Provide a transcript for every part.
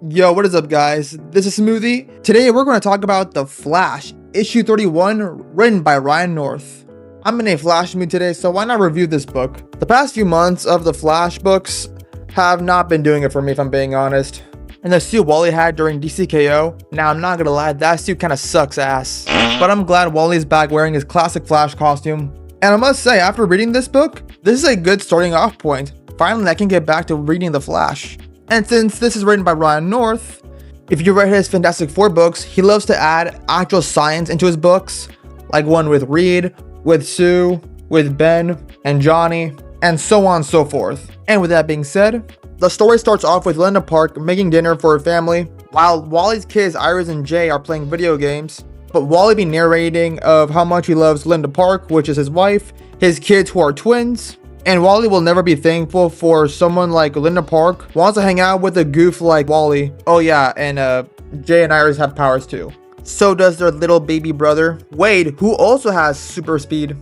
Yo, what is up, guys? This is Smoothie. Today we're going to talk about The Flash, issue 31, written by Ryan North. I'm in a Flash mood today, so why not review this book? The past few months of the Flash books have not been doing it for me, if I'm being honest. And the suit Wally had during DCKO, now I'm not gonna lie, that suit kinda sucks ass. But I'm glad Wally's back wearing his classic Flash costume. And I must say, after reading this book, this is a good starting off point. Finally, I can get back to reading The Flash. And since this is written by Ryan North, if you read his Fantastic Four books, he loves to add actual science into his books, like one with Reed, with Sue, with Ben, and Johnny, and so on and so forth. And with that being said, the story starts off with Linda Park making dinner for her family, while Wally's kids Iris and Jay are playing video games, but Wally be narrating of how much he loves Linda Park, which is his wife, his kids who are twins, and Wally will never be thankful for someone like Linda Park wants to hang out with a goof like Wally. Oh yeah, and Jay and Iris have powers too. So does their little baby brother, Wade, who also has super speed.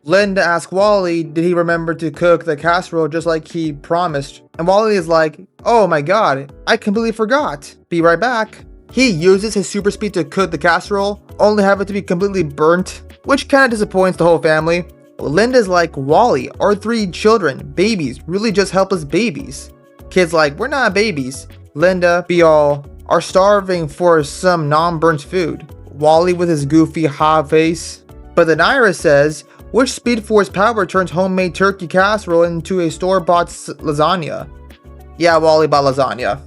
Linda asks Wally, did he remember to cook the casserole just like he promised? And Wally is like, oh my god, I completely forgot. Be right back. He uses his super speed to cook the casserole, only have it to be completely burnt, which kinda disappoints the whole family. Linda's like, Wally, our 3 children, babies, really just helpless babies. Kids like, we're not babies. Linda, be all, are starving for some non-burnt food. Wally with his goofy ha face. But then Iris says, which Speed Force power turns homemade turkey casserole into a store-bought lasagna? Yeah, Wally bought lasagna.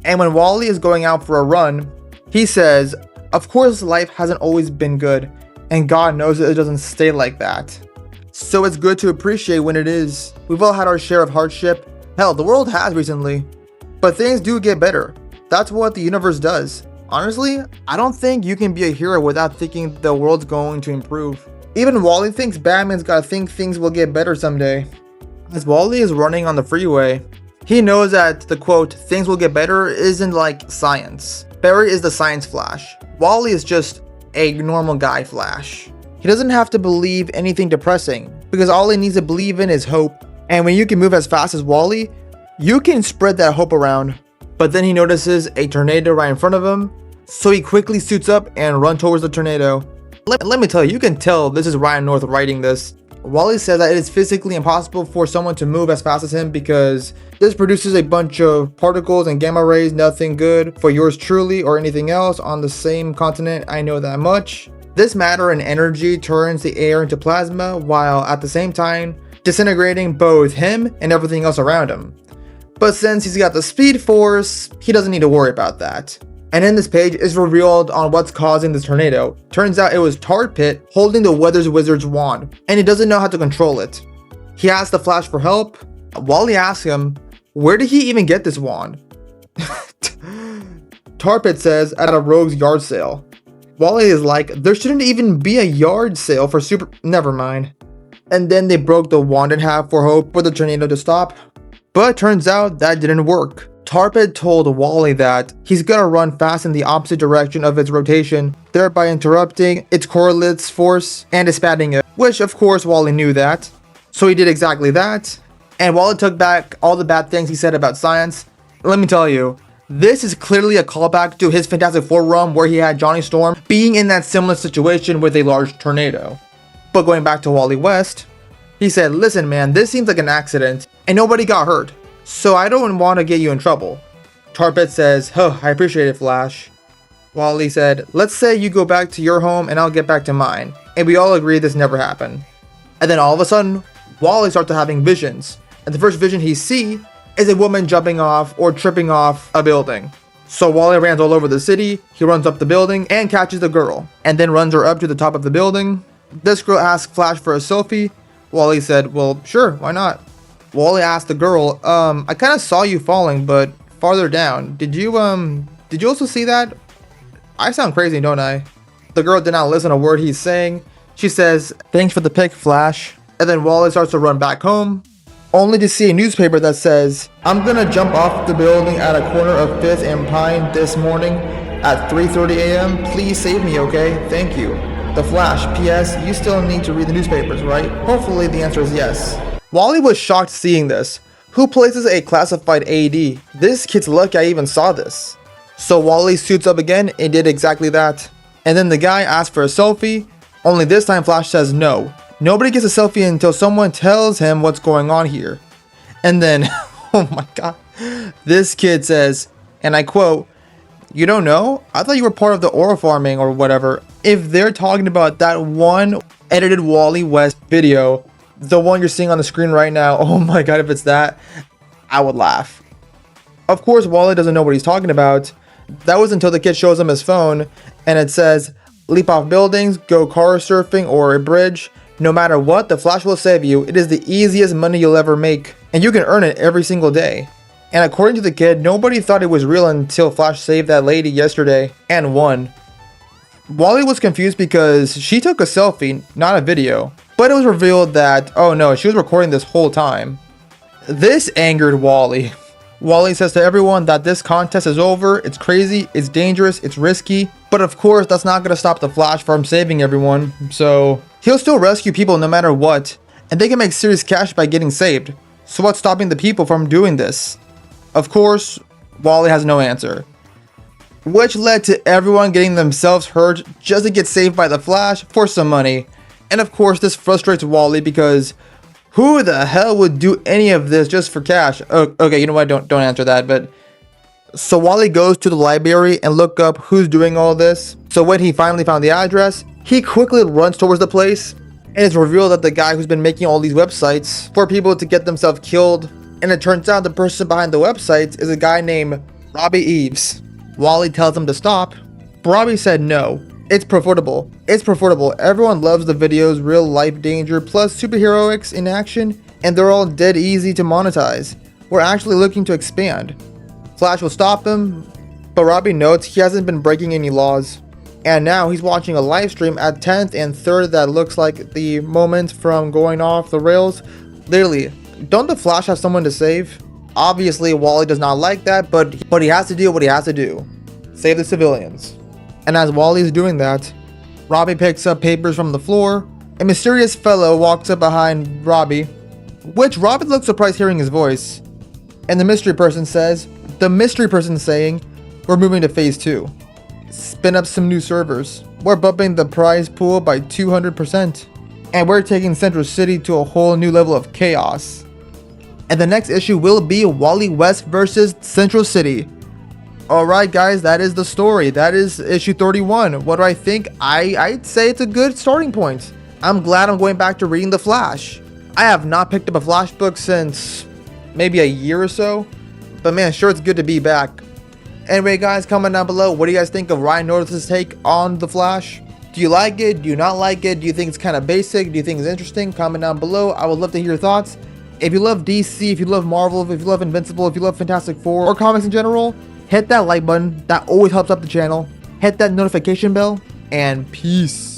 And when Wally is going out for a run, he says, of course life hasn't always been good. And God knows it doesn't stay like that. So it's good to appreciate when it is. We've all had our share of hardship. Hell, the world has recently. But things do get better. That's what the universe does. Honestly, I don't think you can be a hero without thinking the world's going to improve. Even Wally thinks Batman's gotta think things will get better someday. As Wally is running on the freeway, he knows that the quote, things will get better isn't like science. Barry is the science Flash. Wally is just a normal guy Flash. He doesn't have to believe anything depressing because all he needs to believe in is hope. And when you can move as fast as Wally, you can spread that hope around. But then he notices a tornado right in front of him, so he quickly suits up and runs towards the tornado. Let me tell you, you can tell this is Ryan North writing this. Wally says that it is physically impossible for someone to move as fast as him because this produces a bunch of particles and gamma rays, nothing good for yours truly or anything else on the same continent, I know that much. This matter and energy turns the air into plasma while at the same time disintegrating both him and everything else around him. But since he's got the Speed Force, he doesn't need to worry about that. And in this page is revealed on what's causing this tornado. Turns out it was Tar Pit holding the Weather Wizard's wand, and he doesn't know how to control it. He asks the Flash for help. Wally asks him, where did he even get this wand? Tar Pit says, at a rogue's yard sale. Wally is like, there shouldn't even be a yard sale for super... Never mind. And then they broke the wand in half for hope for the tornado to stop. But turns out that didn't work. Tar Pit told Wally that he's gonna run fast in the opposite direction of its rotation, thereby interrupting its correlate's force and expanding it, which of course Wally knew that. So he did exactly that, and Wally took back all the bad things he said about science. Let me tell you, this is clearly a callback to his Fantastic Four run where he had Johnny Storm being in that similar situation with a large tornado. But going back to Wally West, he said, listen man, this seems like an accident, and nobody got hurt. So I don't want to get you in trouble. Tar Pit says, oh, I appreciate it, Flash. Wally said, let's say you go back to your home and I'll get back to mine. And we all agree this never happened. And then all of a sudden, Wally starts having visions. And the first vision he sees is a woman jumping off or tripping off a building. So Wally runs all over the city, he runs up the building and catches the girl. And then runs her up to the top of the building. This girl asks Flash for a selfie. Wally said, well, sure, why not? Wally asked the girl, I kind of saw you falling, but farther down. Did you also see that? I sound crazy, don't I? The girl did not listen to a word he's saying. She says, thanks for the pic, Flash. And then Wally starts to run back home, only to see a newspaper that says, I'm gonna jump off the building at a corner of 5th and Pine this morning at 3:30 a.m. Please save me, okay? Thank you. The Flash, P.S. You still need to read the newspapers, right? Hopefully the answer is yes. Wally was shocked seeing this. Who places a classified AED? This kid's lucky I even saw this. So Wally suits up again and did exactly that. And then the guy asks for a selfie, only this time Flash says no. Nobody gets a selfie until someone tells him what's going on here. And then, oh my god, this kid says, and I quote, "You don't know? I thought you were part of the oil farming or whatever." If they're talking about that one edited Wally West video, the one you're seeing on the screen right now, oh my god, if it's that, I would laugh. Of course, Wally doesn't know what he's talking about. That was until the kid shows him his phone and it says, "Leap off buildings, go car surfing or a bridge. No matter what, the Flash will save you. It is the easiest money you'll ever make, and you can earn it every single day." And according to the kid, nobody thought it was real until Flash saved that lady yesterday and won. Wally was confused because she took a selfie, not a video. But it was revealed that, oh no, she was recording this whole time. This angered Wally. Wally says to everyone that this contest is over, it's crazy, it's dangerous, it's risky. But of course, that's not going to stop the Flash from saving everyone. So he'll still rescue people no matter what. And they can make serious cash by getting saved. So what's stopping the people from doing this? Of course, Wally has no answer. Which led to everyone getting themselves hurt just to get saved by the Flash for some money. And of course, this frustrates Wally because who the hell would do any of this just for cash? Oh, okay, you know what? Don't answer that. But so Wally goes to the library and look up who's doing all this. So when he finally found the address, he quickly runs towards the place, and it's revealed that the guy who's been making all these websites for people to get themselves killed, and it turns out the person behind the websites is a guy named Robbie Eves. Wally tells him to stop, but Robbie said no. It's profitable. It's profitable. Everyone loves the videos, real life danger plus superheroics in action, and they're all dead easy to monetize. We're actually looking to expand. Flash will stop him, but Robbie notes he hasn't been breaking any laws. And now he's watching a live stream at 10th and 3rd that looks like the moment from going off the rails. Literally, don't the Flash have someone to save? Obviously, Wally does not like that, but he has to do what he has to do. Save the civilians. And as Wally is doing that, Robbie picks up papers from the floor. A mysterious fellow walks up behind Robbie, which Robbie looks surprised hearing his voice. And the mystery person saying, "We're moving to phase 2. Spin up some new servers. We're bumping the prize pool by 200%. And we're taking Central City to a whole new level of chaos." And the next issue will be Wally West versus Central City. Alright guys, that is the story. That is issue 31. What do I think? I'd say it's a good starting point. I'm glad I'm going back to reading The Flash. I have not picked up a Flash book since maybe a year or so. But man, sure it's good to be back. Anyway guys, comment down below. What do you guys think of Ryan North's take on The Flash? Do you like it? Do you not like it? Do you think it's kind of basic? Do you think it's interesting? Comment down below. I would love to hear your thoughts. If you love DC, if you love Marvel, if you love Invincible, if you love Fantastic Four, or comics in general, hit that like button. That always helps up the channel. Hit that notification bell, and peace.